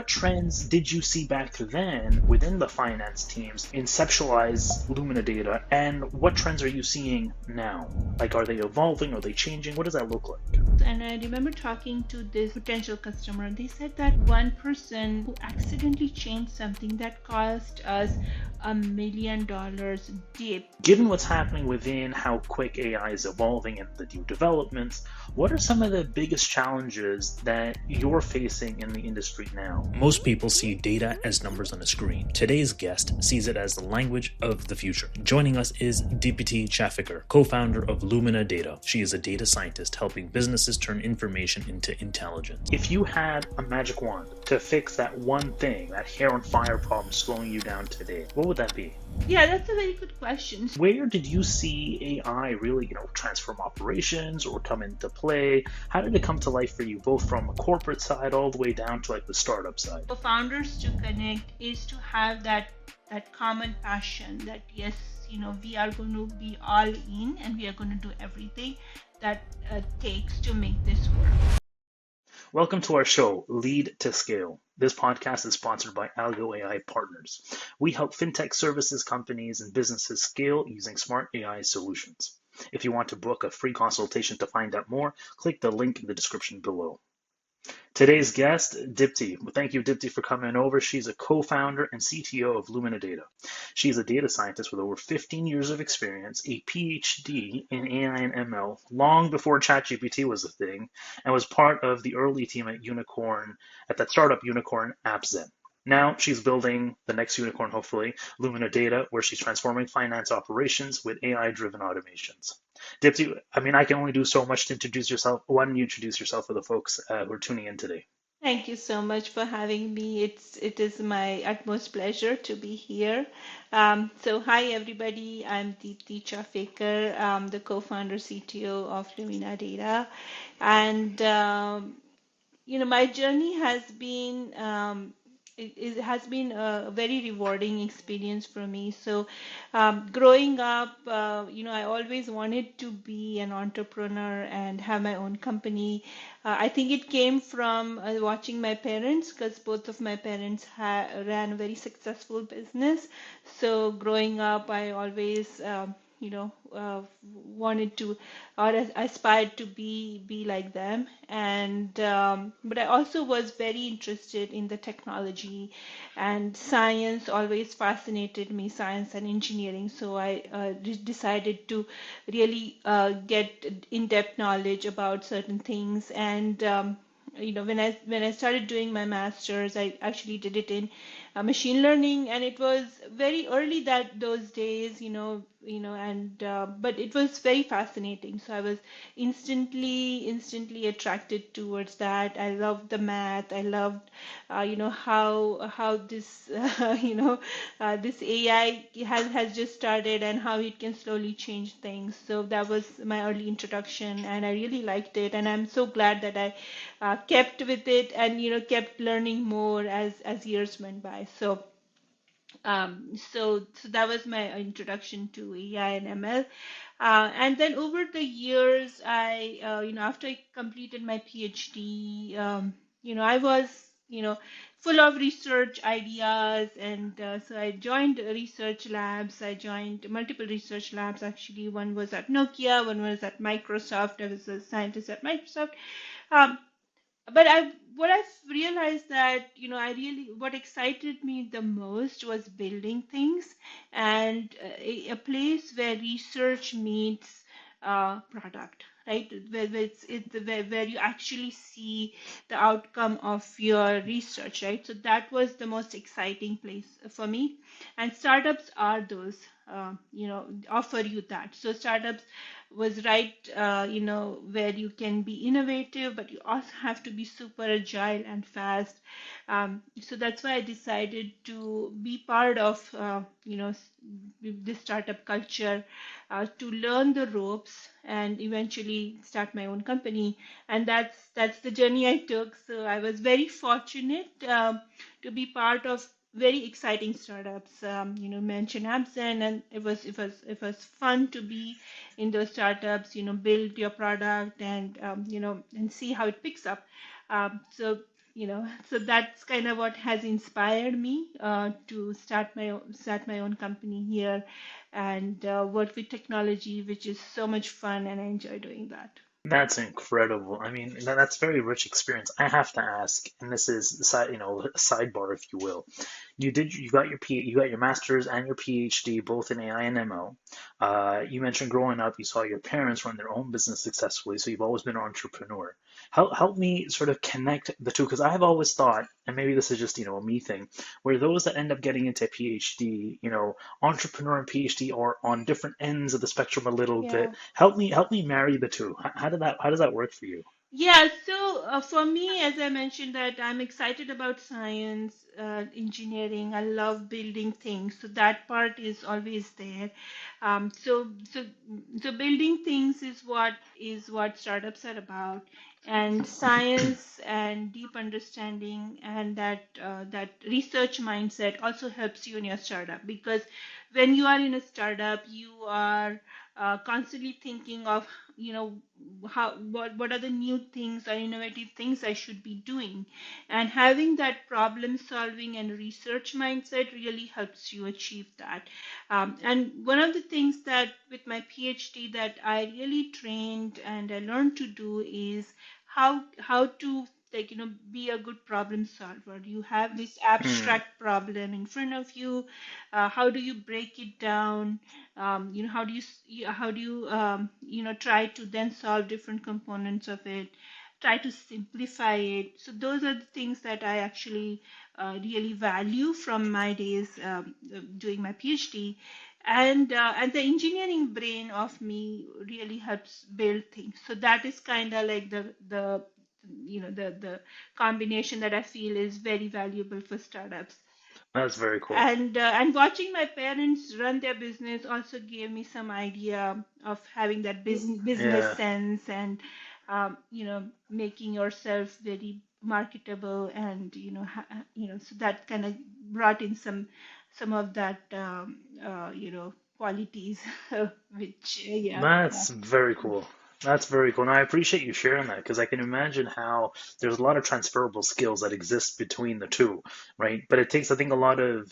what trends did you see back then within the finance teams conceptualize Lumina Data, and what trends are you seeing now? Like, are they evolving? Are they changing? What does that look like? And I remember talking to this potential customer. They said that one person who accidentally changed something that cost us $1 million dip. Given what's happening within how quick AI is evolving and the new developments, what are some of the biggest challenges that you're facing in the industry now? Most people see data as numbers on a screen. Today's guest sees it as the language of the future. Joining us is Deepti Chafekar, co-founder of Lumina Data. She is a data scientist helping businesses turn information into intelligence. If you had a magic wand to fix that one thing, that hair on fire problem slowing you down today, what would that be? Yeah, that's a very good question. Where did you see AI really, transform operations or come into play? How did it come to life for you, both from a corporate side all the way down to like the startup side? For founders to connect is to have that common passion that yes, we are going to be all in and we are going to do everything that takes to make this work. Welcome to our show, Lead to Scale. This podcast is sponsored by Algo AI Partners. We help fintech services companies and businesses scale using smart AI solutions. If you want to book a free consultation to find out more, click the link in the description below. Today's guest, Deepti. Thank you, Deepti, for coming over. She's a co-founder and CTO of Lumina Data. She's a data scientist with over 15 years of experience, a PhD in AI and ML, long before ChatGPT was a thing, and was part of the early team at that startup unicorn, AppZen. Now she's building the next unicorn, hopefully, Lumina Data, where she's transforming finance operations with AI-driven automations. Deepti, I can only do so much to introduce yourself. Why don't you introduce yourself for the folks who are tuning in today? Thank you so much for having me. It is my utmost pleasure to be here. So hi everybody, I'm Deepti Chafekar. I'm the co-founder CTO of Lumina Data, and my journey has been it has been a very rewarding experience for me. So, growing up, I always wanted to be an entrepreneur and have my own company. I think it came from watching my parents because both of my parents ran a very successful business. So, growing up, I always wanted to or aspired to be like them, and but I also was very interested in the technology, and science always fascinated me, science and engineering. So I decided to really get in-depth knowledge about certain things, and when I started doing my master's, I actually did it in machine learning, and it was very early those days, and but it was very fascinating. So I was instantly attracted towards that. I loved the math. I loved, how this, this AI has just started and how it can slowly change things. So that was my early introduction, and I really liked it. And I'm so glad that I kept with it and kept learning more as years went by. So that was my introduction to AI and ML. And then over the years, after I completed my PhD, I was, full of research ideas. And so I joined research labs. I joined multiple research labs, actually. One was at Nokia, one was at Microsoft. I was a scientist at Microsoft. Um, but what I've realized that what excited me the most was building things, and a place where research meets product, right? Where you actually see the outcome of your research, right? So that was the most exciting place for me, and startups are those offer you that. So startups was right, where you can be innovative, but you also have to be super agile and fast. So that's why I decided to be part of, this startup culture, to learn the ropes and eventually start my own company. And that's the journey I took. So I was very fortunate to be part of very exciting startups. Mention AppZen, and it was fun to be in those startups. Build your product and and see how it picks up. So so that's kind of what has inspired me to start my own company here and work with technology, which is so much fun, and I enjoy doing that. That's incredible. I mean, that's very rich experience. I have to ask, and this is a sidebar, if you will. You got your master's and your PhD both in AI and ML. You mentioned growing up, you saw your parents run their own business successfully, so you've always been an entrepreneur. Help me sort of connect the two, because I have always thought, and maybe this is just a me thing, where those that end up getting into PhD, entrepreneur and PhD are on different ends of the spectrum a little bit. Yeah. Help me marry the two. How does that work for you? Yeah, so for me, as I mentioned, that I'm excited about science, engineering. I love building things, so that part is always there. So building things is what startups are about, and science and deep understanding and that research mindset also helps you in your startup, because when you are in a startup, you are constantly thinking of what are the new things or innovative things I should be doing, and having that problem solving and research mindset really helps you achieve that. And one of the things that with my PhD that I really trained and I learned to do is how to be a good problem solver. You have this Hmm. abstract problem in front of you. How do you break it down? How do you try to then solve different components of it, try to simplify it. So those are the things that I actually really value from my days doing my PhD. And the engineering brain of me really helps build things. So that is kind of like the combination that I feel is very valuable for startups. That's very cool. And watching my parents run their business also gave me some idea of having that business Yeah. sense, and making yourself very marketable, and so that kind of brought in some of that qualities which yeah. That's very cool. That's very cool. And I appreciate you sharing that, because I can imagine how there's a lot of transferable skills that exist between the two, right? But it takes, I think, a lot of,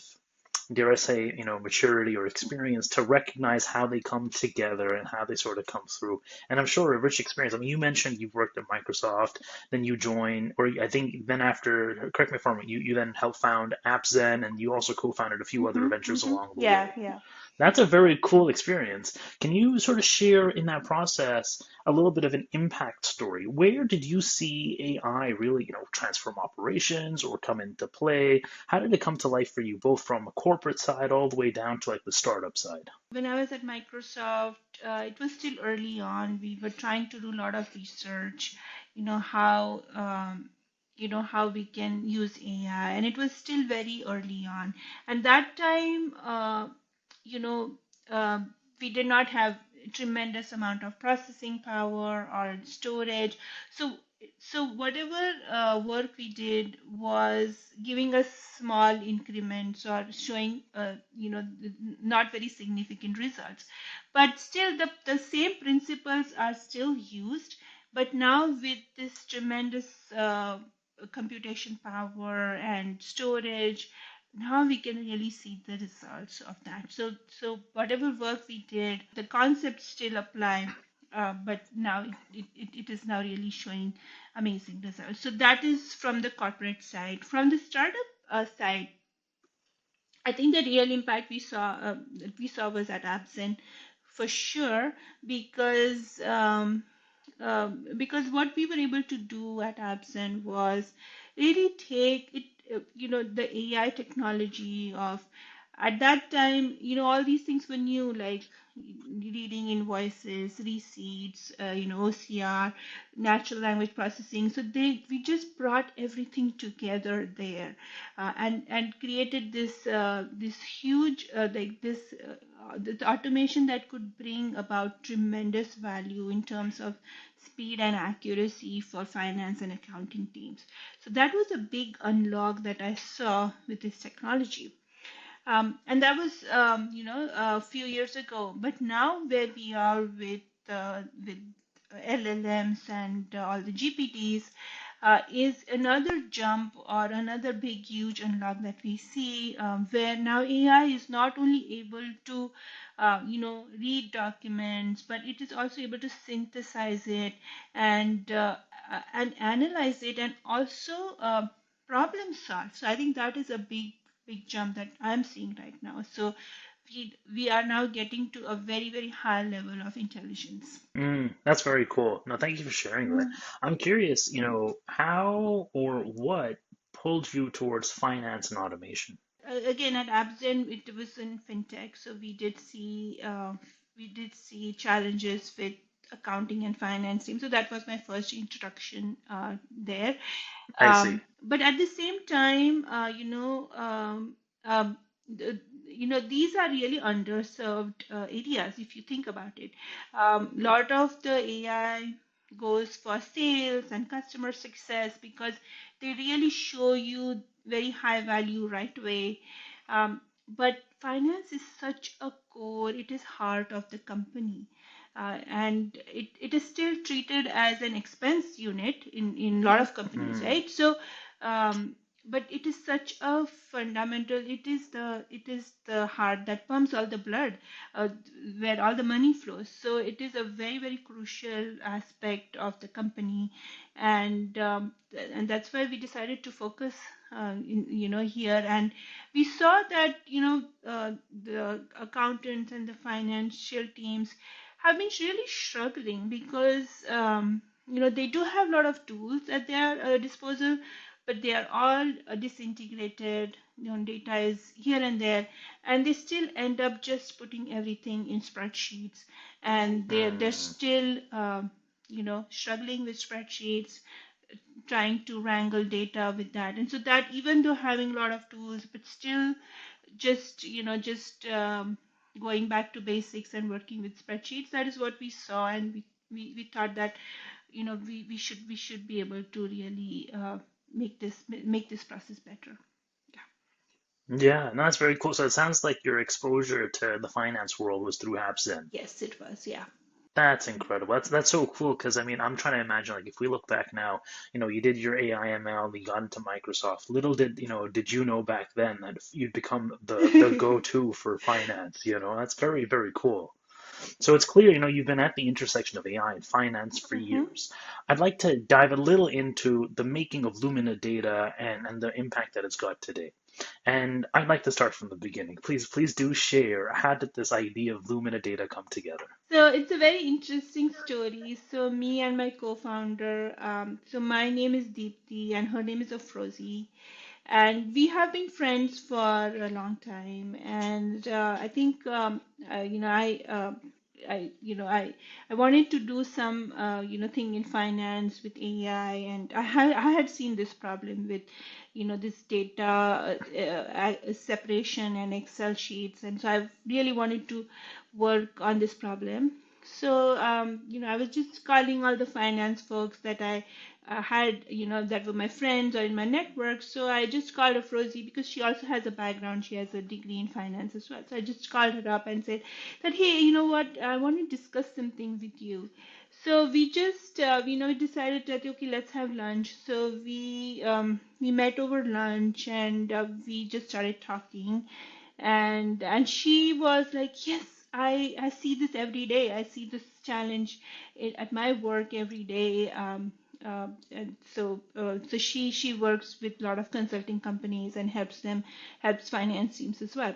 dare I say, maturity or experience to recognize how they come together and how they sort of come through. And I'm sure a rich experience. I mean, you mentioned you've worked at Microsoft, then you joined, or I think then after, correct me if I'm wrong, you then helped found AppZen, and you also co-founded a few other ventures along the Yeah, way. yeah. That's a very cool experience. Can you sort of share in that process a little bit of an impact story? Where did you see AI really, transform operations or come into play? How did it come to life for you, both from a corporate side all the way down to like the startup side? When I was at Microsoft, it was still early on. We were trying to do a lot of research, how we can use AI, and it was still very early on. And that time, you know, uh, we did not have tremendous amount of processing power or storage. So, so whatever work we did was giving us small increments or showing, not very significant results. But still, the same principles are still used. But now with this tremendous computation power and storage, now we can really see the results of that. So whatever work we did, the concepts still apply, but now it is now really showing amazing results. So that is from the corporate side. From the startup side, I think the real impact we saw was at AppZen for sure, because because what we were able to do at AppZen was really take it, the AI technology of at that time, all these things were new, like reading invoices, receipts, OCR, natural language processing. So we just brought everything together there, and created this huge the automation that could bring about tremendous value in terms of speed and accuracy for finance and accounting teams. So that was a big unlock that I saw with this technology. And that was, a few years ago. But now where we are with LLMs and all the GPTs, is another jump or another big, huge unlock that we see, where now AI is not only able to, read documents, but it is also able to synthesize it and analyze it and also problem solve. So I think that is a big jump that I'm seeing right now. So we are now getting to a very, very high level of intelligence. That's very cool. No, thank you for sharing that. I'm curious, how or what pulled you towards finance and automation? Again, at AppZen, it was in fintech, so we did see challenges with accounting and finance team. So that was my first introduction there. I see. But at the same time, these are really underserved areas if you think about it. Lot of the AI goes for sales and customer success because they really show you very high value right away. But finance is such a core, it is heart of the company. And it is still treated as an expense unit in a lot of companies, Mm, right? So, but it is such a fundamental. It is the heart that pumps all the blood, uh, where all the money flows. So it is a very, very crucial aspect of the company, and that's why we decided to focus, here. And we saw that the accountants and the financial teams have been really struggling because they do have a lot of tools at their disposal, but they are all disintegrated. Data is here and there, and they still end up just putting everything in spreadsheets, and they're mm, still struggling with spreadsheets, trying to wrangle data with that. And so that, even though having a lot of tools, but still just going back to basics and working with spreadsheets, that is what we saw. And we thought that we should be able to really make this process better. Yeah. yeah, no, that's very cool. So it sounds like your exposure to the finance world was through AppZen. Yes, it was. Yeah. That's incredible. That's so cool because I mean I'm trying to imagine like if we look back now, you did your AI ML, you got into Microsoft. Little did you know back then that you'd become the go-to for finance, That's very, very cool. So it's clear, you've been at the intersection of AI and finance for Hmm. years. I'd like to dive a little into the making of Lumina Data and the impact that it's got today. And I'd like to start from the beginning. Please do share, how did this idea of Lumina Data come together? So it's a very interesting story. So me and my co-founder, so my name is Deepti and her name is Afrozi, and we have been friends for a long time. And I think I wanted to do some thing in finance with AI, and I had seen this problem with this data separation and Excel sheets, and so I really wanted to work on this problem. So, I was just calling all the finance folks that I had, that were my friends or in my network. So I just called her Rosie because she also has a background. She has a degree in finance as well. So I just called her up and said that, hey, you know what? I want to discuss something with you. So we just, decided that, okay, let's have lunch. So we met over lunch, and we just started talking, and she was like, yes, I see this every day. I see this challenge at my work every day. And so she works with a lot of consulting companies and helps finance teams as well.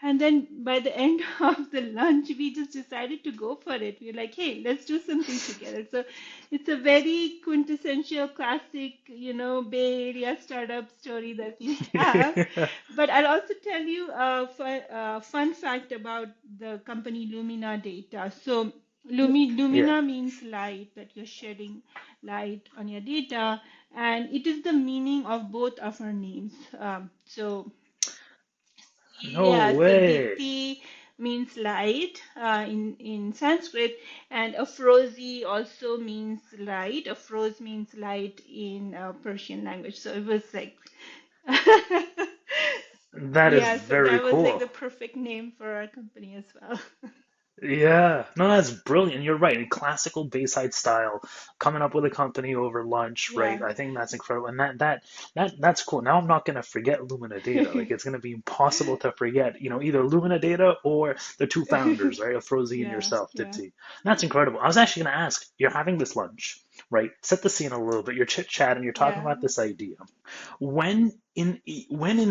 And then by the end of the lunch, we just decided to go for it. We were like, hey, let's do something together. So it's a very quintessential classic, Bay Area startup story that we have. But I'll also tell you a fun fact about the company Lumina Data. So Yeah. Lumina means light, that you're shedding light on your data, and it is the meaning of both of our names. So No yeah, so way. Deepti means light in Sanskrit, and Afrozi also means light. Afroz means light in Persian language. So it was like, That is yeah, so very that was like cool. the perfect name for our company as well. Yeah, no, that's brilliant. You're right. In classical Bayside style, coming up with a company over lunch, right? Yeah. I think that's incredible, and that's cool. Now I'm not gonna forget Lumina Data. Like it's gonna be impossible to forget, either Lumina Data or the two founders, right? Afrozi and Yeah, yourself, yeah, Dipti. That's incredible. I was actually gonna ask, you're having this lunch, right? Set the scene a little bit. You're chit-chatting, you're talking yeah. about this idea. When in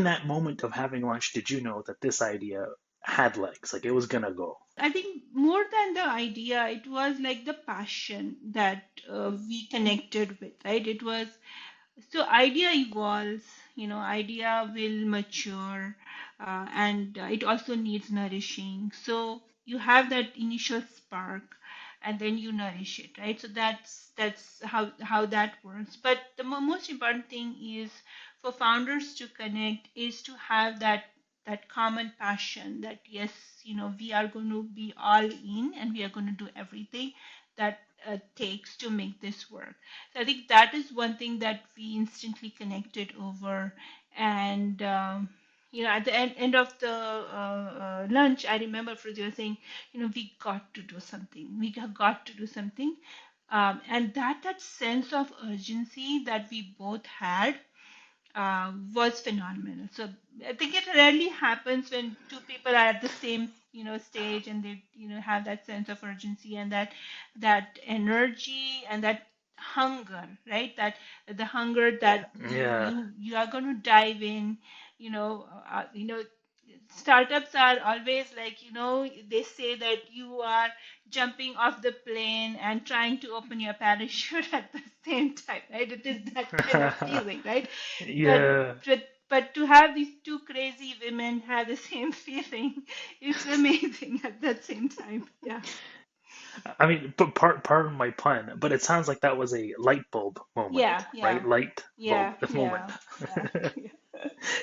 that moment of having lunch did you know that this idea had legs, like it was gonna go? I think more than the idea, it was like the passion that we connected with, right? It was so idea evolves, idea will mature, and it also needs nourishing. So you have that initial spark, and then you nourish it, right? So that's how that works. But the most important thing is for founders to connect is to have that common passion that yes, we are going to be all in and we are going to do everything that takes to make this work. So I think that is one thing that we instantly connected over. And, at the end of the lunch, I remember Frizzy was saying, we got to do something. We have got to do something. And that sense of urgency that we both had was phenomenal. So I think it rarely happens when two people are at the same stage and they have that sense of urgency and that energy and that hunger, right? That the hunger that you Yeah. you you are going to dive in. Startups are always like, they say that you are jumping off the plane and trying to open your parachute at the same time, right? It is that kind of feeling, right? But Yeah. but to have these two crazy women have the same feeling, it's amazing at that same time. Yeah. I mean, but pardon my pun, but it sounds like that was a light bulb moment, Yeah, right? yeah, Light bulb yeah, moment. yeah, yeah,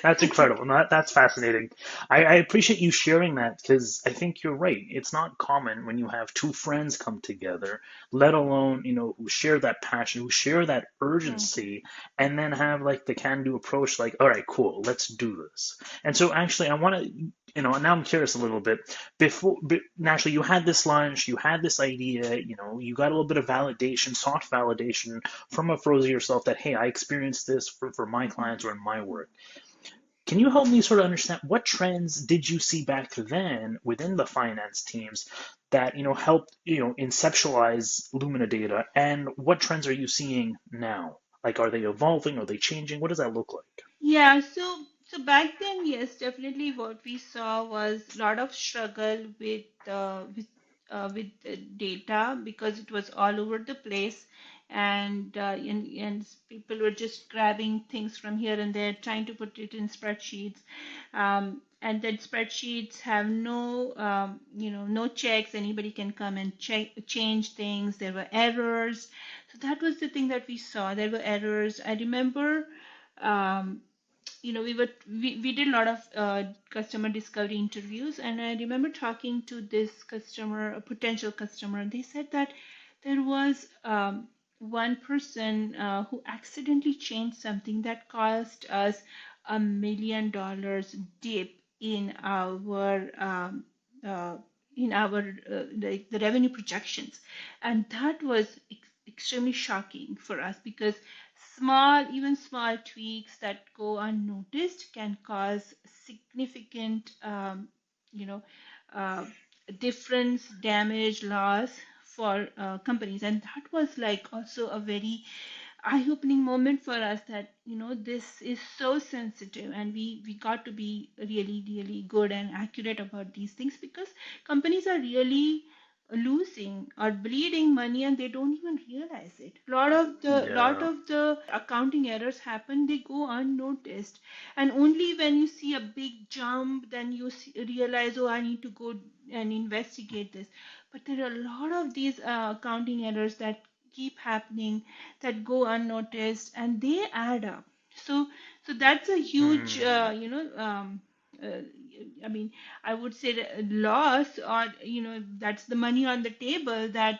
That's yeah. incredible. No, that's fascinating. I appreciate you sharing that because I think you're right. It's not common when you have two friends come together, let alone, who share that passion, who share that Mhm. urgency, and then have like the can-do approach, like, all right, cool, let's do this. And so actually, I want to, now I'm curious a little bit. Naturally, you had this lunch, you had this idea, you got a little bit of validation, soft validation from a Frozen yourself that, hey, I experienced this for my Mhm. clients or in my work. Can you help me sort of understand what trends did you see back then within the finance teams that, helped, inceptualize Lumina data, and what trends are you seeing now? Like, are they evolving? Are they changing? What does that look like? Yeah, so back then, yes, definitely what we saw was a lot of struggle with data because it was all over the place, and people were just grabbing things from here and there, trying to put it in spreadsheets, and then spreadsheets have no checks. Anybody can come and change things. There were errors, so that was the thing that we saw. There were errors. I remember. Um, we did a lot of customer discovery interviews, and I remember talking to this customer, a potential customer. They said that there was one person who accidentally changed something that cost us $1 million dip uh, in our the revenue projections, and that was extremely shocking for us because even small tweaks that go unnoticed can cause significant, you know, uh, difference, damage, loss for companies. And that was like also a very eye-opening moment for us that this is so sensitive, and we got to be really really good and accurate about these things because companies are really losing or bleeding money and they don't even realize it. Lot Yeah. of the accounting errors happen, they go unnoticed, and only when you see a big jump then you realize, oh, I need to go and investigate this. But there are a lot of these accounting errors that keep happening, that go unnoticed, and they add up. So that's a huge Hmm. uh, I mean, I would say loss, or that's the money on the table that's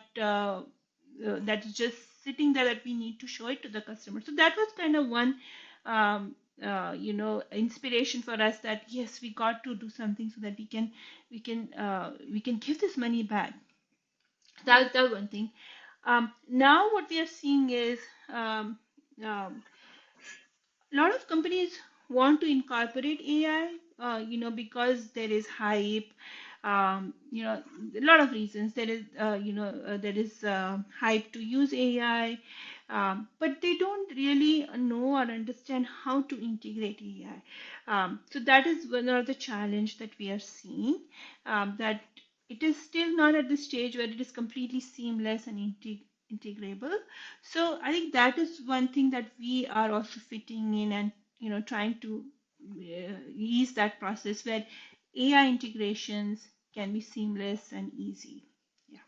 just sitting there that we need to show it to the customer. So that was kind of one inspiration for us that yes, we got to do something so that we can give this money back. That's one thing. Now what we are seeing is um, um, a lot of companies want to incorporate AI, because there is hype. A lot of reasons. There is hype to use AI, but they don't really know or understand how to integrate AI. So that is one of the challenge that we are seeing. That it is still not at the stage where it is completely seamless and integrable. So I think that is one thing that we are also fitting in and trying to ease that process where AI integrations can be seamless and easy. Yeah.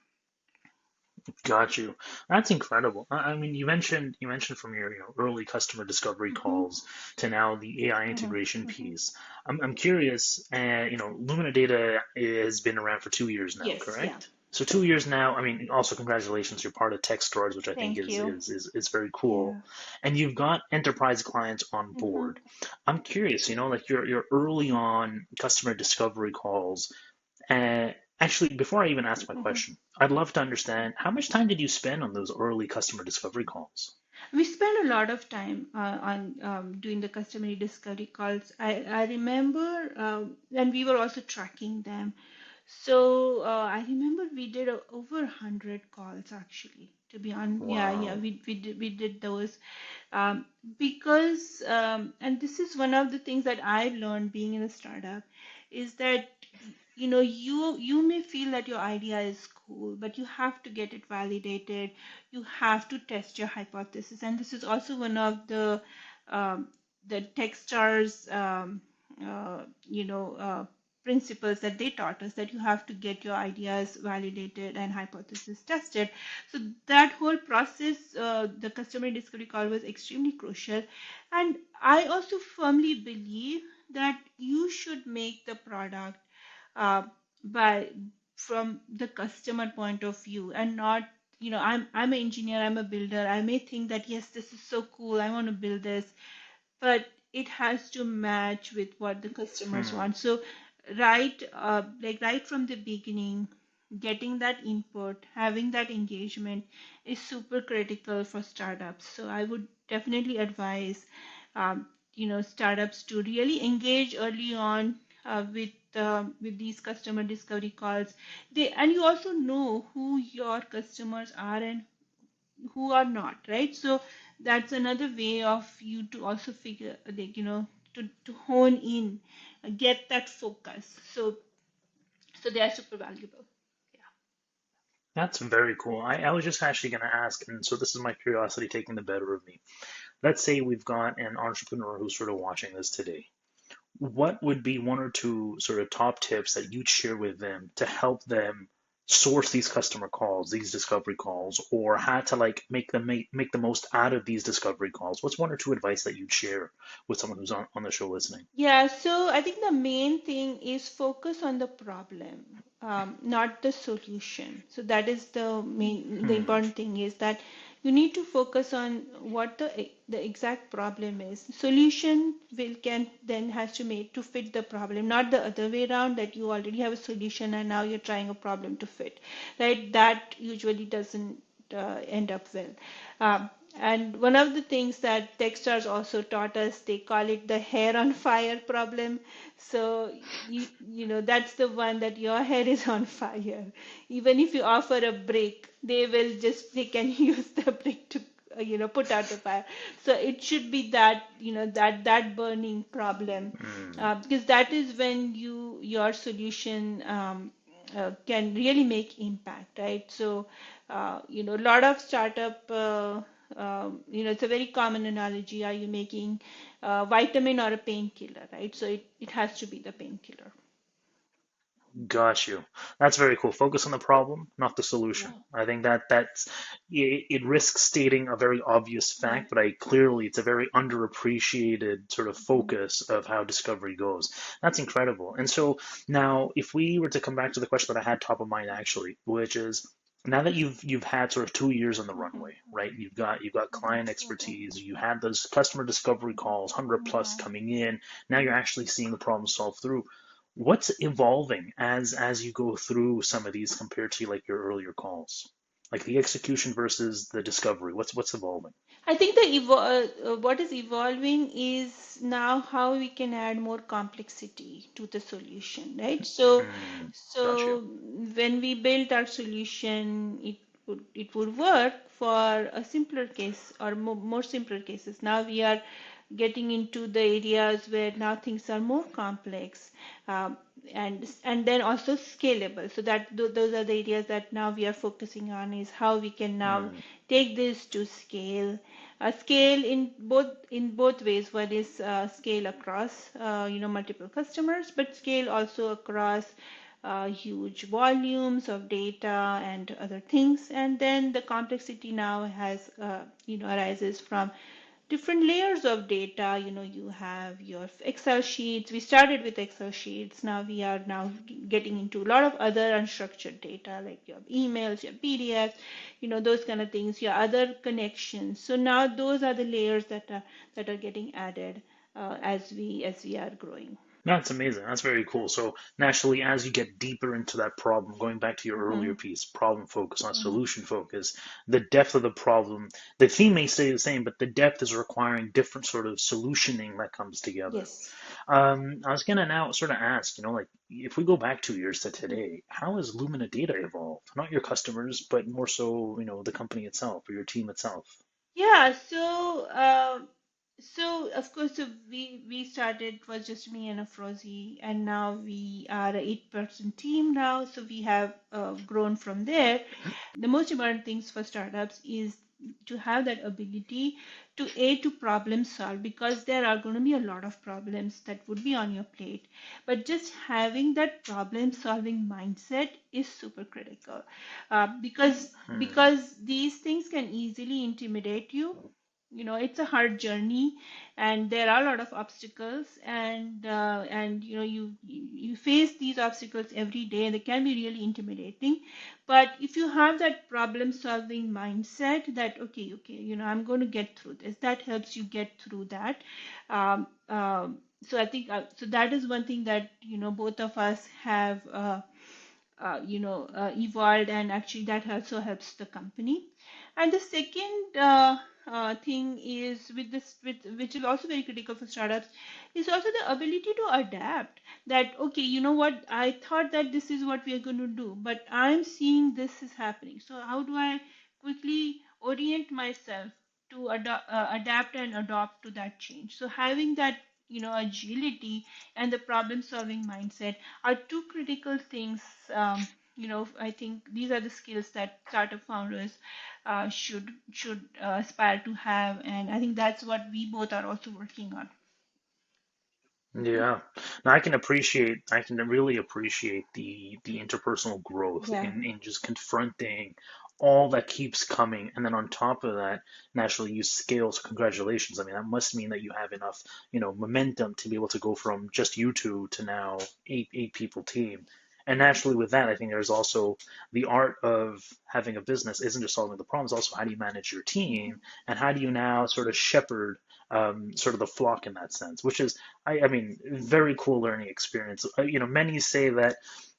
Got you. That's incredible. I mean, you mentioned from your early customer discovery Mm-hmm. calls to now the AI Uh-huh. integration Uh-huh. piece. I'm curious. Lumina Data has been around for 2 years now, Yes. Yeah. correct? So 2 years now. I mean, also congratulations. You're part of Tech Stores, which I think Thank is you. is is, is very cool, Yeah. and you've got enterprise clients on Mm-hmm. board. I'm curious. Like your early on customer discovery calls. And actually, before I even ask my Mm-hmm. question, I'd love to understand how much time did you spend on those early customer discovery calls? We spend a lot of time on doing the customer discovery calls. I remember, and we were also tracking them. So I remember we did over 100 calls actually. To be on, yeah, yeah, Wow. we did those because and this is one of the things that I've learned being in a startup is that you may feel that your idea is cool, but you have to get it validated. You have to test your hypothesis, and this is also one of um, the Techstars principles that they taught us, that you have to get your ideas validated and hypothesis tested. So that whole process, the customer discovery call was extremely crucial. And I also firmly believe that you should make the product uh, by from the customer point of view and not, I'm an engineer, I'm a builder, I may think that yes, this is so cool, I want to build this, but it has to match with what the customers Hmm. want. So right from the beginning, getting that input, having that engagement is super critical for startups. So I would definitely advise um, startups to really engage early on with these customer discovery calls. And you also know who your customers are and who are not, right? So that's another way of you to also figure, like, to hone in, get that focus. So they are super valuable. Yeah. That's very cool. I was just actually going to ask, and so this is my curiosity taking the better of me. Let's say we've got an entrepreneur who's sort of watching this today. What would be one or two sort of top tips that you'd share with them to help them source these customer calls, these discovery calls, or how to like make the most out of these discovery calls? What's one or two advice that you'd share with someone who's on the show listening? Yeah, so I think the main thing is focus on the problem, not the solution. So that is the Hmm. important thing is that you need to focus on what the exact problem is. Solution will can then has to make to fit the problem, not the other way around that you already have a solution and now you're trying a problem to fit, right? That usually doesn't end up well. Um, and one of the things that Techstars also taught us, they call it the hair on fire problem. So that's the one that your hair is on fire. Even if you offer a brick, they can use the brick to put out the fire. So it should be that that burning problem, Hmm. because that is when your solution can really make impact, right? So a lot of startup, it's a very common analogy. Are you making a vitamin or a painkiller, right? So it has to be the painkiller. Got you. That's very cool. Focus on the problem, not the solution. Yeah. I think it risks stating a very obvious Yeah. fact, but I clearly it's a very underappreciated sort of Mhm. focus of how discovery goes. That's incredible. And so now, if we were to come back to the question that I had top of mind actually, which is Now that you've had sort of 2 years on the Mhm. runway, right? You've got client Mhm. expertise, you had those customer discovery Mhm. calls, 100 plus Yeah. coming in. Now you're actually seeing the problem solved through. What's evolving as you go through some of these compared to like your earlier calls? Like the execution versus the discovery. What's evolving? I think what is evolving is now how we can add more complexity to the solution, right? So, Mm, got you. so when we built our solution, it would work for a simpler case or more simpler cases. Now we are getting into the areas where now things are more complex, um, and then also scalable. So those are the areas that now we are focusing on is how we can now Mm, take this to scale. Scale in both ways. One is scale across multiple customers, but scale also across huge volumes of data and other things. And then the complexity now has arises from different layers of data. You have your Excel sheets. We started with Excel sheets. Now we are now getting into a lot of other unstructured data, like your emails, your PDFs, those kind of things, your other connections. So now those are the layers that are getting added as we are growing. that's amazing. That's very cool. So naturally, as you get deeper into that problem, going back to your Hmm. earlier piece, problem focus, not Hmm. solution focus, the depth of the problem, the theme may stay the same, but the depth is requiring different sort of solutioning that comes together. Yes. I was gonna now sort of ask, like if we go back 2 years to today, how has Lumina Data evolved? Not your customers, but more so, the company itself or your team itself. Yeah, so of course, so we started, it was just me and Afrozi, and now we are an 8-person team now. So we have grown from there. The most important things for startups is to have that ability to problem solve, because there are going to be a lot of problems that would be on your plate. But just having that problem solving mindset is super critical, because Hmm. because these things can easily intimidate you. It's a hard journey, and there are a lot of obstacles, and you face these obstacles every day, and they can be really intimidating. But if you have that problem solving mindset, that okay, I'm going to get through this, that helps you get through that. So I think, so that is one thing that both of us have evolved, and actually that also helps the company. And the second thing is, with which is also very critical for startups, is also the ability to adapt. That okay, you know what, I thought that this is what we are going to do, but I'm seeing this is happening. So how do I quickly orient myself to adapt and adopt to that change? So having that agility and the problem solving mindset are two critical things. I think these are the skills that startup founders should aspire to have, and I think that's what we both are also working on. Mhm. Yeah. Now I can really appreciate the interpersonal growth Yeah. in just confronting all that keeps coming. And then on top of that, naturally you scale. So congratulations. I mean, that must mean that you have enough, momentum to be able to go from just you two to now eight people team. And naturally with that, I think there's also the art of having a business isn't just solving the problems, also how do you manage your Mhm. team and how do you now sort of shepherd sort of the flock in that sense, which is I mean, very cool learning experience. Many say that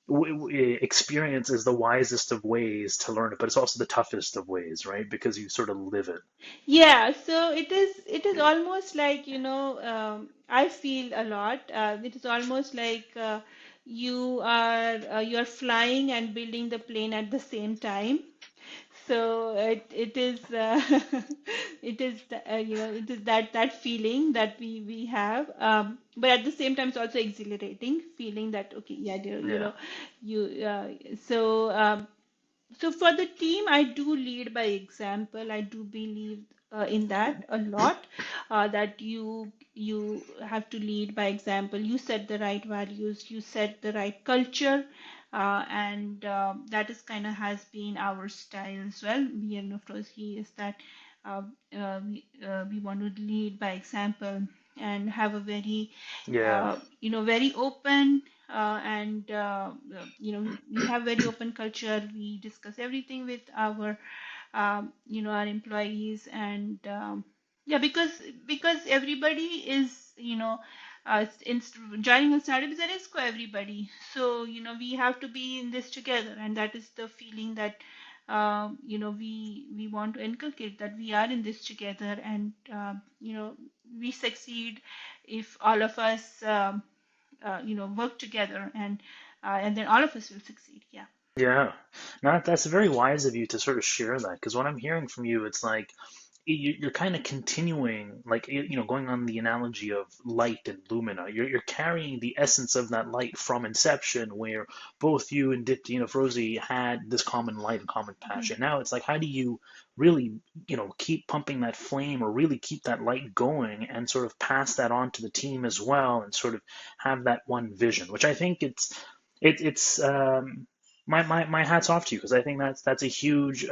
experience is the wisest of ways to learn it, but it's also the toughest of ways, right? Because you sort of live it. Yeah, so it is almost like, I feel a lot. It is almost like you are flying and building the plane at the same time. So it is it is that feeling that we have, but at the same time it's also exhilarating feeling that okay, yeah, Yeah. you so so for the team, I do lead by example. I do believe in that a lot. That you have to lead by example. You set the right values. You set the right culture, and that is kind of has been our style as well. Me and Nofrozi is that we want to lead by example and have a very Yeah. very open, and we have very open culture. We discuss everything with our our employees, and yeah, because everybody is in joining a startup is a risk for everybody. So we have to be in this together, and that is the feeling that we want to inculcate, that we are in this together, and we succeed if all of us work together, and then all of us will succeed. Yeah. Yeah, no, that's very wise of you to sort of share that, because what I'm hearing from you, it's like you're kind of continuing, like going on the analogy of light and lumina. You're carrying the essence of that light from inception, where both you and Dipti and Afrozi had this common light and common Mhm. passion. Now it's like, how do you really keep pumping that flame, or really keep that light going, and sort of pass that on to the team as well, and sort of have that one vision, which I think it's my hat's off to you, because I think that's a huge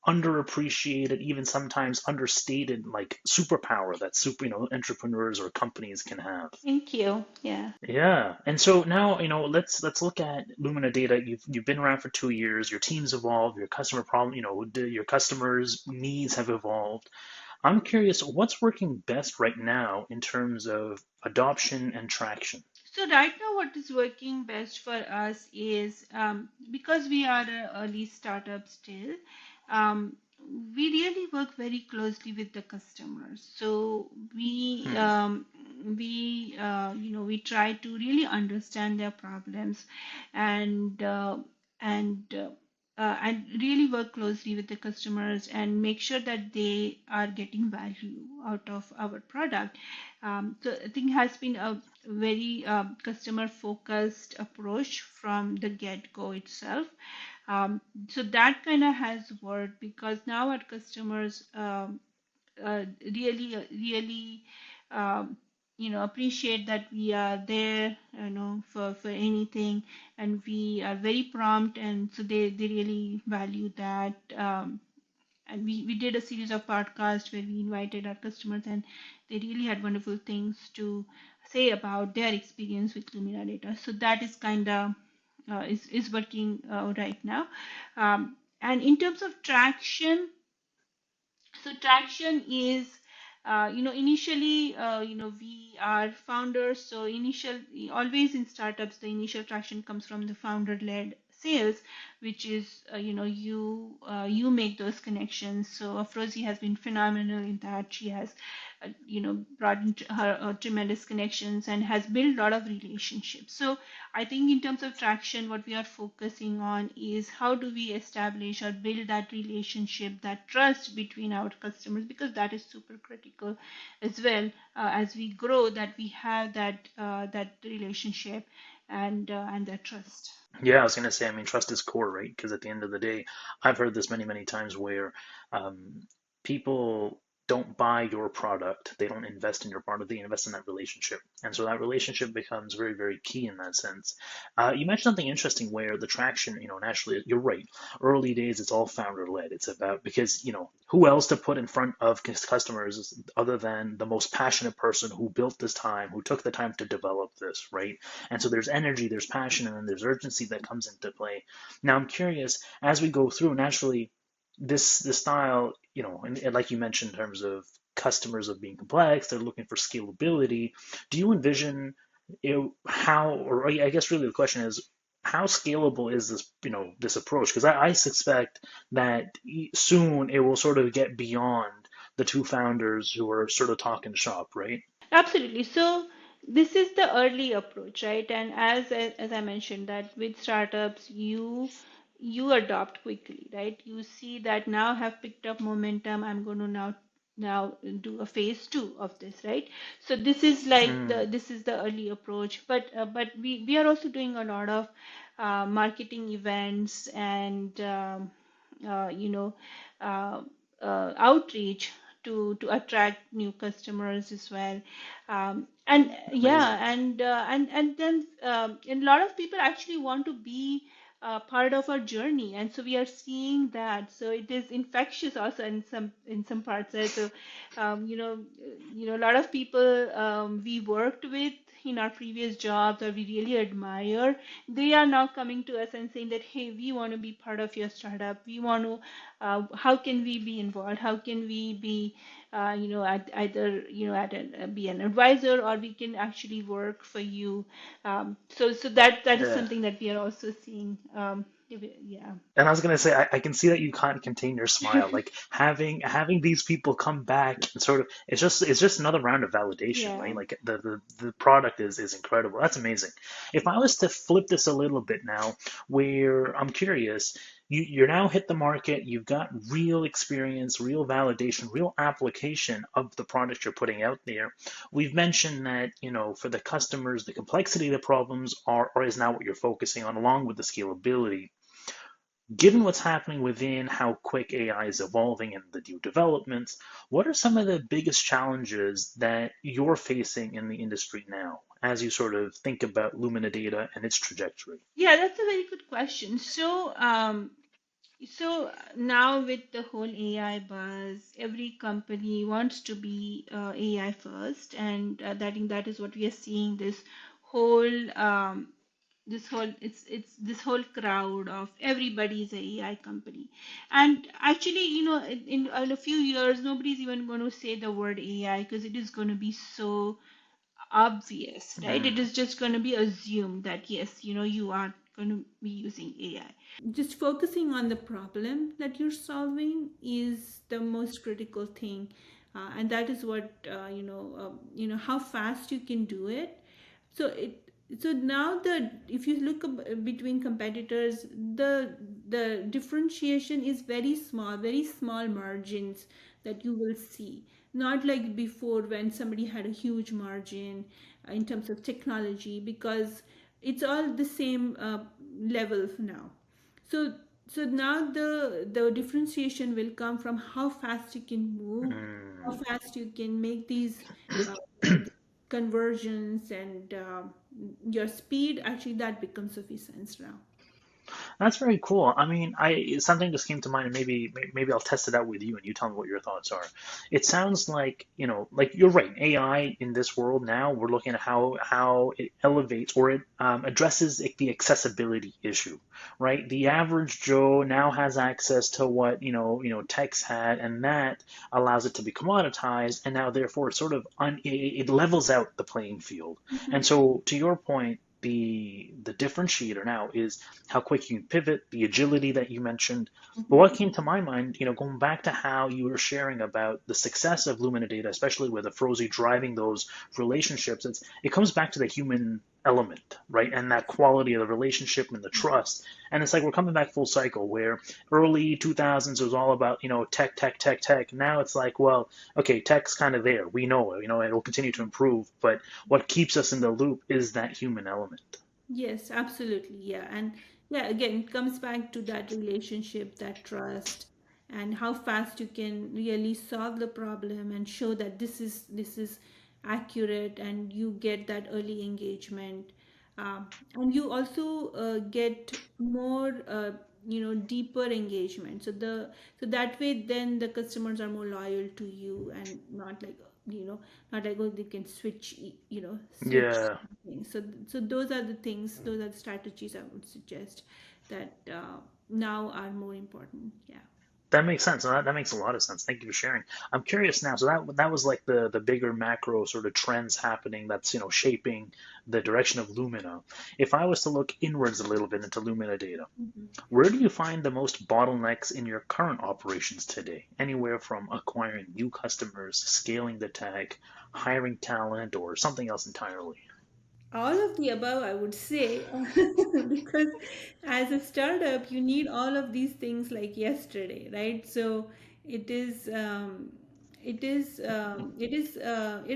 underappreciated, even sometimes understated, like superpower that entrepreneurs or companies can have. Thank you. Yeah. Yeah. And so now, let's look at Lumina Data. You've been around for 2 years. Your team's evolved. Your customer problem, your customers' needs have evolved. I'm curious, what's working best right now in terms of adoption and traction? So right now, what is working best for us is, because we are an early startup still, um, we really work very closely with the customers. So Hmm. we try to really understand their problems, and and uh, and really work closely with the customers and make sure that they are getting value out of our product. So I think it has been a very customer focused approach from the get go itself. So that kind of has worked, because now our customers really um, appreciate that we are there, for anything, and we are very prompt, and so they really value that. And we did a series of podcasts where we invited our customers, and they really had wonderful things to say about their experience with Lumina Data. So that is kind of is working right now. And in terms of traction, so traction is, initially, we are founders. So initial, always in startups, the initial traction comes from the founder-led sales, which is, you make those connections. So Afrozi has been phenomenal in that. She has, brought into her tremendous connections and has built a lot of relationships. So I think in terms of traction, what we are focusing on is how do we establish or build that relationship, that trust between our customers, because that is super critical as well, as we grow, that we have that relationship and that trust. Yeah, I was gonna say, I mean, trust is core, right? Because at the end of the day, I've heard this many, many times where people don't buy your product, they don't invest in your product, they invest in that relationship. And so that relationship becomes very, very key in that sense. You mentioned something interesting where the traction, naturally, you're right. Early days, it's all founder led. It's about, because, who else to put in front of customers other than the most passionate person who built this time, who took the time to develop this, right? And so there's energy, there's passion, and then there's urgency that comes into play. Now I'm curious, as we go through, naturally, this style, and like you mentioned in terms of customers of being complex, they're looking for scalability. Do you envision how, or I guess really the question is, how scalable is this approach? Because I suspect that soon it will sort of get beyond the two founders who are sort of talking shop, right? Absolutely. So this is the early approach, right? And as I mentioned, that with startups, you adopt quickly, right? You see that now have picked up momentum. I'm going to now do a phase two of this, right? So this is like Mm. the early approach, but we are also doing a lot of marketing events and uh, you know uh, outreach to attract new customers as well. And Amazing. yeah, and then and a lot of people actually want to be part of our journey, and so we are seeing that. So it is infectious also in some parts, right? So a lot of people we worked with, in our previous jobs or we really admire, they are now coming to us and saying that, hey, we want to be part of your startup. We want to, how can we be involved? How can we be, at either, be an advisor, or we can actually work for you. So that is Yeah. something that we are also seeing. Yeah. And I was gonna say, I can see that you can't contain your smile. Like having these people come back and sort of, it's just another round of validation, Yeah. right? Like the product is incredible. That's amazing. If I was to flip this a little bit now, where I'm curious, you're now hit the market, you've got real experience, real validation, real application of the product you're putting out there. We've mentioned that, for the customers, the complexity of the problems are is now what you're focusing on, along with the scalability. Given what's happening within how quick AI is evolving and the new developments, what are some of the biggest challenges that you're facing in the industry now as you sort of think about Lumina Data and its trajectory? Yeah, that's a very good question. So now with the whole AI buzz, every company wants to be AI first, and I think that is what we are seeing. Whole it's this whole crowd of everybody's a AI company, and actually, in a few years, nobody's even going to say the word AI because it is going to be so obvious, right? It Mm, is just going to be assumed that yes, you are going to be using AI. Just focusing on the problem that you're solving is the most critical thing, and that is what how fast you can do it. So it so now the if you look between competitors, the differentiation is very small margins that you will see, not like before when somebody had a huge margin in terms of technology, because it's all the same level now. So so now the differentiation will come from how fast you can move, how mm. fast you can make these uh, uh, conversions, and your speed, actually that becomes of essence now. That's very cool. I mean, something just came to mind, and maybe I'll test it out with you, and you tell me what your thoughts are. It sounds like, like you're right. AI in this world now, we're looking at how it elevates or it addresses the accessibility issue, right? The average Joe now has access to what techs had, and that allows it to be commoditized, and now therefore it sort of it levels out the playing field. And so, to your point, the differentiator now is how quick you can pivot, the agility that you mentioned. But what came to my mind, going back to how you were sharing about the success of Lumina Data, especially with Afrozi driving those relationships, it comes back to the human element, right? And that quality of the relationship and the trust. And it's like we're coming back full cycle where early 2000s was all about, tech, tech, tech, tech. Now it's like, well, okay, tech's kind of there. We know it, it will continue to improve. But what keeps us in the loop is that human element. Yes, absolutely. Yeah. And yeah, again, it comes back to that relationship, that trust, and how fast you can really solve the problem and show that this is accurate, and you get that early engagement. And you also get more deeper engagement. So that way then the customers are more loyal to you, and not like, oh, they can switch Yeah. things. So those are the things, those are the strategies I would suggest that now are more important. Yeah. That makes sense. That makes a lot of sense. Thank you for sharing. I'm curious now. So that was like the bigger macro sort of trends happening that's shaping the direction of Lumina. If I was to look inwards a little bit into Lumina data, where do you find the most bottlenecks in your current operations today? Anywhere from acquiring new customers, scaling the tech, hiring talent, or something else entirely? All of the above, I would say, because as a startup, you need all of these things like yesterday, right? So it is, it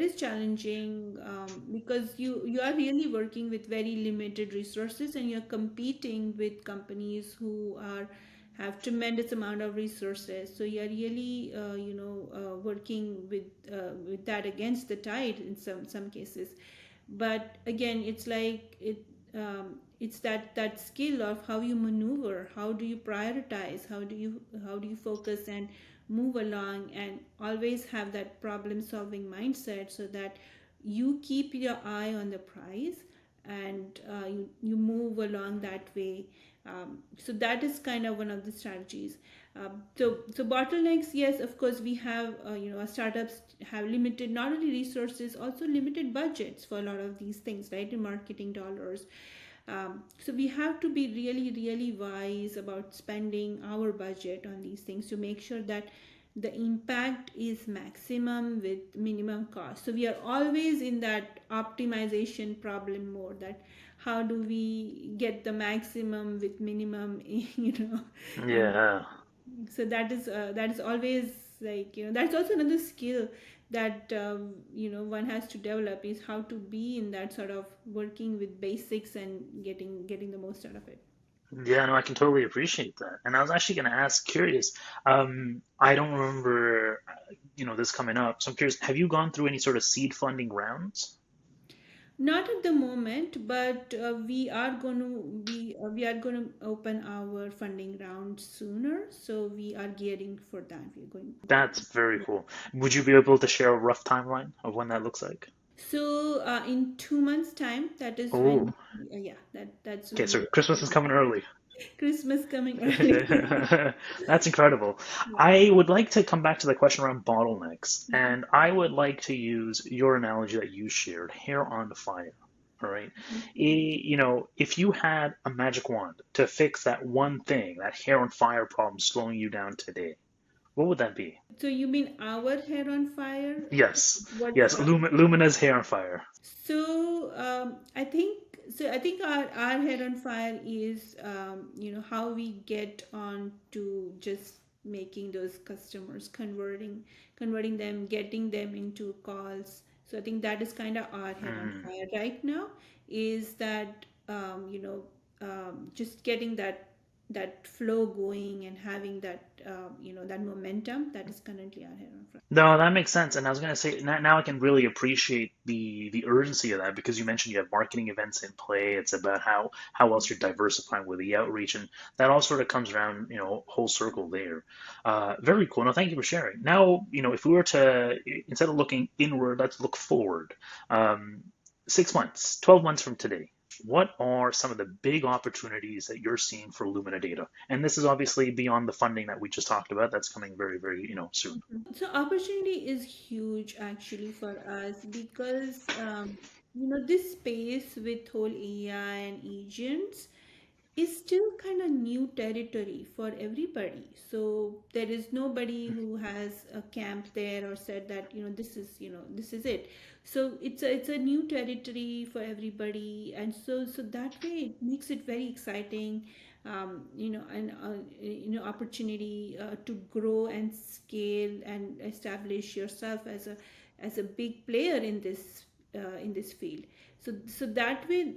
is challenging, because you are really working with very limited resources, and you're competing with companies who are have tremendous amount of resources. So you're really, working with that against the tide in some cases. But again, it's like it's that skill of how you maneuver, how do you prioritize, how do you focus and move along, and always have that problem solving mindset, so that you keep your eye on the price, and you move along that way. So that is kind of one of the strategies. So bottlenecks, yes, of course, we have, our startups have limited, not only resources, also limited budgets for a lot of these things, right, in marketing dollars. So we have to be really, really wise about spending our budget on these things to make sure that the impact is maximum with minimum cost. So we are always in that optimization problem mode, that how do we get the maximum with minimum, in Yeah. so that is always, like, that's also another skill that one has to develop, is how to be in that sort of working with basics and getting the most out of it. Yeah, no, I can totally appreciate that. And I was actually going to ask, curious, I don't remember, this coming up. So I'm curious, have you gone through any sort of seed funding rounds? Not at the moment, but we are going to open our funding round sooner, so we are gearing for that. We're going That's very Yeah. cool. Would you be able to share a rough timeline of when that looks like? So in 2 months' time, that is Oh, when, yeah, that's okay, when so we Christmas is coming early. Christmas coming early. That's incredible. I would like to come back to the question around bottlenecks, and I would like to use your analogy that you shared, hair on fire. All right. If you had a magic wand to fix that one thing, that hair on fire problem slowing you down today, what would that be? So you mean our hair on fire? Yes. What's Yes, Lumina's hair on fire. So I think our head on fire is, how we get on to just making those customers, converting them, getting them into calls. So I think that is kind of our head on Mm. fire right now, is that, just getting that flow going and having that momentum. That is currently our head on fire. No, that makes sense. And I was going to say now I can really appreciate the urgency of that because you mentioned you have marketing events in play. It's about how else you're diversifying with the outreach, and that all sort of comes around, whole circle there. Very cool. No, thank you for sharing. Now, if we were to instead of looking inward, let's look forward. Um, 6 months, 12 months from today. What are some of the big opportunities that you're seeing for Lumina Data? And this is obviously beyond the funding that we just talked about. That's coming very, very, soon. So opportunity is huge actually for us, because this space with whole AI and agents is still kind of new territory for everybody. So there is nobody who has a camp there or said that, this is it. So it's a new territory for everybody, and so that way it makes it very exciting, and opportunity to grow and scale and establish yourself as a big player in this field. So that way,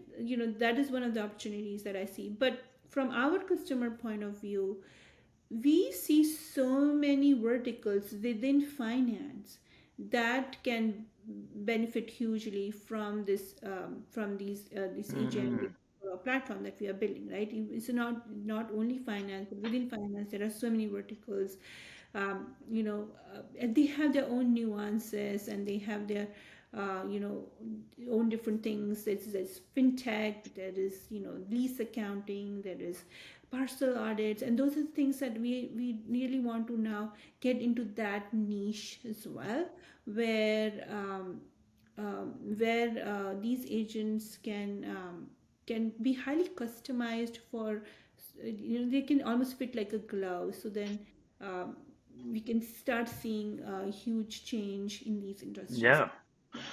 that is one of the opportunities that I see. But from our customer point of view, we see so many verticals within finance that can benefit hugely from this agent Mm, platform that we are building, right? It's not only finance, but within finance there are so many verticals. And they have their own nuances, and they have their uh, you know own different things. There's fintech, there is lease accounting, there is parcel audits, and those are the things that we really want to now get into that niche as well, where these agents can be highly customized for, they can almost fit like a glove. So then um, we can start seeing a huge change in these industries. yeah.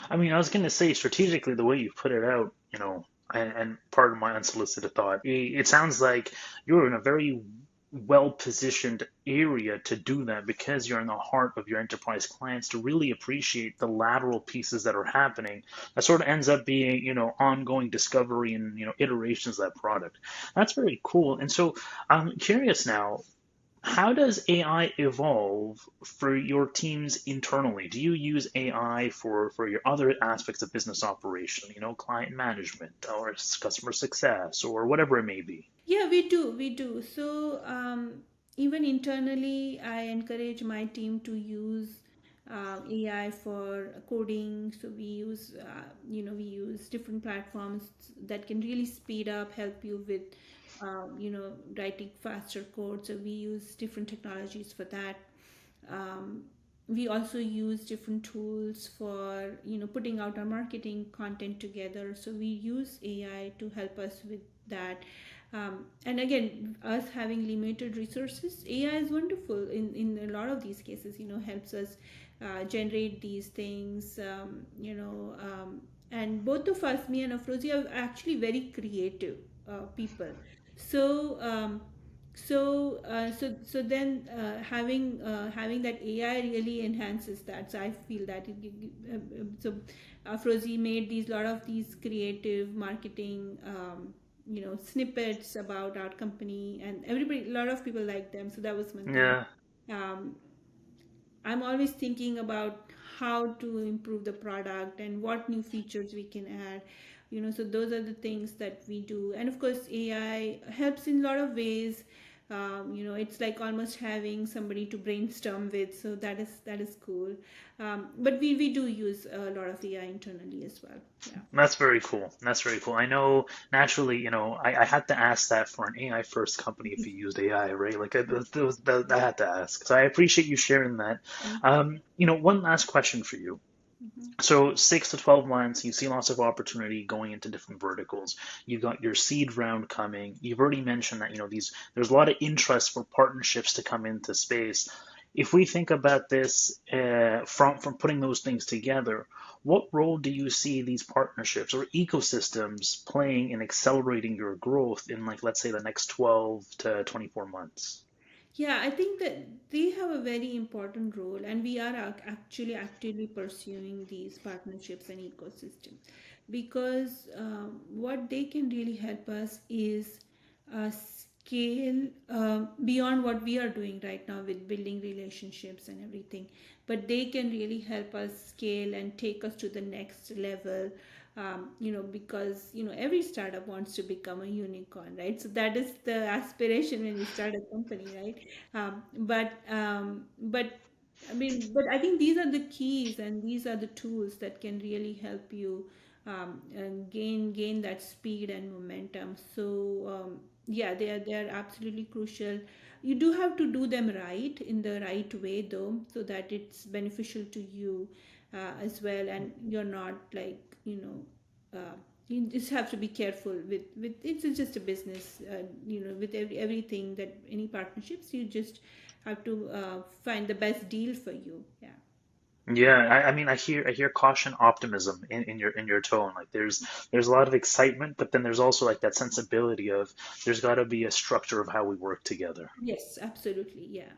I mean, I was going to say strategically, the way you put it out, and part of my unsolicited thought, it sounds like you're in a very well positioned area to do that because you're in the heart of your enterprise clients to really appreciate the lateral pieces that are happening. That sort of ends up being, ongoing discovery and, iterations of that product. That's very cool. And so I'm curious now, how does AI evolve for your teams internally? Do you use AI for your other aspects of business operation, client management or customer success or whatever it may be? Yeah, we do. So even internally, I encourage my team to use AI for coding. So we use different platforms that can really speed up, help you with, writing faster code. So we use different technologies for that. um, we also use different tools for putting out our marketing content together, so we use AI to help us with that. And again, us having limited resources, AI is wonderful in a lot of these cases, helps us generate these things. And both of us, me and Afrozi, are actually very creative people. So um, so uh, so so then having that AI really enhances that. So I feel that Frozy made these lot of these creative marketing snippets about our company, and everybody, a lot of people like them. So that was one thing. Yeah. um, I'm always thinking about how to improve the product and what new features we can add. So those are the things that we do. And of course, AI helps in a lot of ways. It's like almost having somebody to brainstorm with. So that is cool. But we do use a lot of AI internally as well. Yeah. That's very cool. That's very cool. I know naturally, I had to ask that for an AI first company if you used AI, right? Like I had to ask. So I appreciate you sharing that. One last question for you. Mm-hmm. So 6 to 12 months, you see lots of opportunity going into different verticals. You've got your seed round coming. You've already mentioned that, there's a lot of interest for partnerships to come into space. If we think about this from putting those things together, what role do you see these partnerships or ecosystems playing in accelerating your growth in, like, let's say the next 12 to 24 months? Yeah, I think that they have a very important role, and we are actually actively pursuing these partnerships and ecosystems, because what they can really help us is scale beyond what we are doing right now with building relationships and everything. But they can really help us scale and take us to the next level. Because every startup wants to become a unicorn, right? So that is the aspiration when you start a company, right? But but I think these are the keys and these are the tools that can really help you and gain that speed and momentum. So yeah, they are absolutely crucial. You do have to do them right, in the right way though, so that it's beneficial to you as well, and you're not like, you just have to be careful with it's just a business. With everything, that any partnerships, you just have to find the best deal for you. Yeah. Yeah, I mean, I hear caution, optimism in your tone. Like there's a lot of excitement, but then there's also like that sensibility of there's got to be a structure of how we work together. Yes, absolutely. Yeah.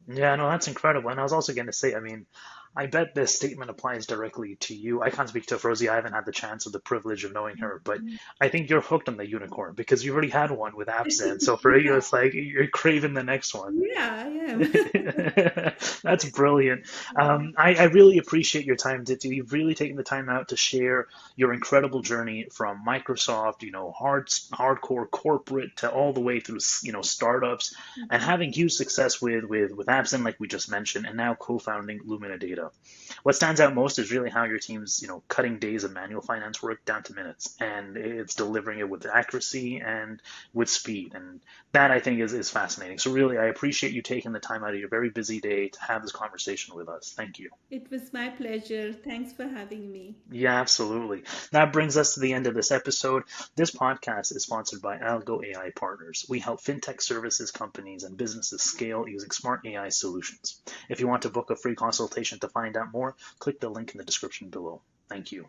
Yeah, no, that's incredible. And I was also going to say, I mean, I bet this statement applies directly to you. I can't speak to Rosie. I haven't had the chance or the privilege of knowing her, but I think you're hooked on the unicorn because you already had one with AppZen. So for you, Yeah, it's like you're craving the next one. yeah, I am. That's brilliant. Yeah. I really appreciate your time, Dipti. You've really taken the time out to share your incredible journey from Microsoft, hardcore corporate to all the way through, startups and Mhm. having huge success with AppZen, like we just mentioned, and now co-founding Lumina Data. What stands out most is really how your team's, cutting days of manual finance work down to minutes, and it's delivering it with accuracy and with speed. And that I think is fascinating. So really, I appreciate you taking the time out of your very busy day to have this conversation with us. Thank you. It was my pleasure. Thanks for having me. Yeah, absolutely. That brings us to the end of this episode. This podcast is sponsored by Algo AI Partners. We help fintech services companies and businesses scale using smart AI solutions. If you want to book a free consultation to find out more, click the link in the description below. Thank you.